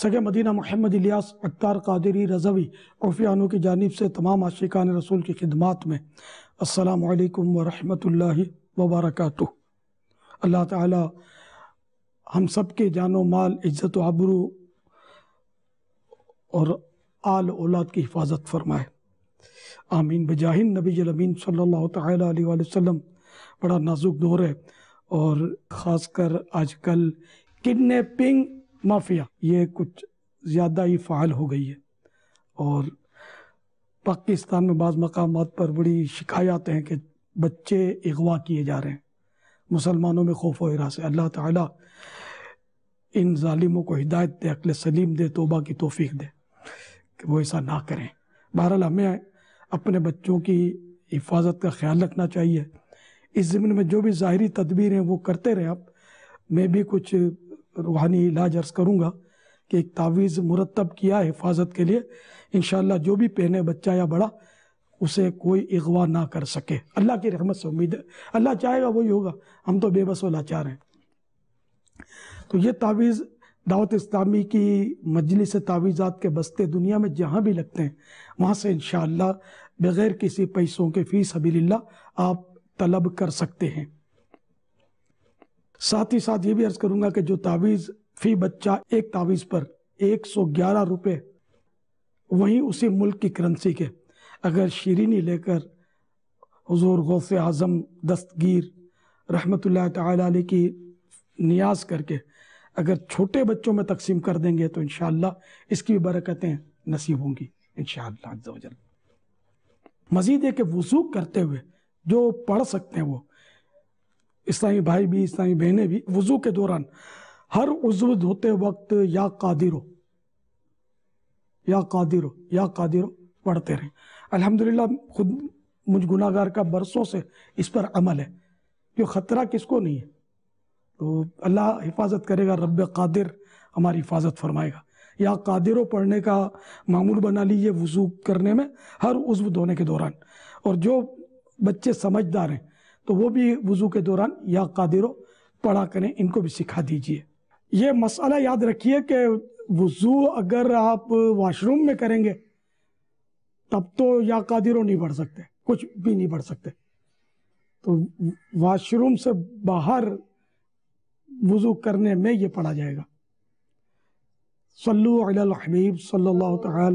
سگے مدینہ محمد الیاس عطار قادری رضوی عرفیانوں کی جانب سے تمام عاشقان رسول کی خدمات میں السلام علیکم ورحمۃ اللہ وبرکاتہ۔ اللہ تعالی ہم سب کے جان و مال، عزت و آبرو اور آل اولاد کی حفاظت فرمائے، آمین بجاہ النبی الامین صلی اللہ تعالی علیہ وآلہ وسلم۔ بڑا نازک دور ہے اور خاص کر آج کل کڈنیپنگ مافیا یہ کچھ زیادہ ہی فعال ہو گئی ہے، اور پاکستان میں بعض مقامات پر بڑی شکایات ہیں کہ بچے اغوا کیے جا رہے ہیں۔ مسلمانوں میں خوف و ہراس ہے۔ اللہ تعالیٰ ان ظالموں کو ہدایت دے، عقل سلیم دے، توبہ کی توفیق دے کہ وہ ایسا نہ کریں۔ بہرحال ہمیں اپنے بچوں کی حفاظت کا خیال رکھنا چاہیے۔ اس ضمن میں جو بھی ظاہری تدبیر ہیں وہ کرتے رہیں آپ۔ میں بھی کچھ روحانی علاج عرض کروں گا کہ ایک تعویذ مرتب کیا ہے حفاظت کے لیے، انشاءاللہ جو بھی پہنے بچہ یا بڑا اسے کوئی اغوا نہ کر سکے۔ اللہ کی رحمت سے امید ہے، اللہ چاہے گا وہی ہوگا، ہم تو بے بس و لاچار ہیں۔ تو یہ تعویذ دعوت اسلامی کی مجلس تعویذات کے بستے دنیا میں جہاں بھی لگتے ہیں وہاں سے انشاءاللہ بغیر کسی پیسوں کے فی سبیل اللہ آپ طلب کر سکتے ہیں۔ ساتھ ہی ساتھ یہ بھی عرض کروں گا کہ جو تعویذ فی بچہ ایک تعویذ پر 111 روپے، وہیں اسی ملک کی کرنسی کے، اگر شیرینی لے کر حضور غوث اعظم دستگیر رحمت اللہ تعالی علیہ کی نیاز کر کے اگر چھوٹے بچوں میں تقسیم کر دیں گے تو انشاءاللہ اس کی برکتیں نصیب ہوں گی انشاءاللہ عز و جل۔ مزید ہے کہ وضو کرتے ہوئے جو پڑھ سکتے ہیں وہ اسلامی بھائی بھی، اسلامی بہنیں بھی، وضو کے دوران ہر عضو دھوتے وقت یا قادرو یا قادرو یا قادرو پڑھتے رہیں۔ الحمدللہ خود مجھ گناہ گار کا برسوں سے اس پر عمل ہے، کہ خطرہ کس کو نہیں ہے، تو اللہ حفاظت کرے گا، رب قادر ہماری حفاظت فرمائے گا۔ یا قادرو پڑھنے کا معمول بنا لیجیے وضو کرنے میں ہر عضو دھونے کے دوران، اور جو بچے سمجھدار ہیں تو وہ بھی وضو کے دوران یا قادرو پڑھا کریں، ان کو بھی سکھا دیجیے۔ یہ مسئلہ یاد رکھیے کہ وضو اگر آپ واش روم میں کریں گے تب تو یا قادرو نہیں پڑھ سکتے، کچھ بھی نہیں پڑھ سکتے، تو واش روم سے باہر وضو کرنے میں یہ پڑھا جائے گا۔ صلو علی الحبیب صلی اللہ تعالی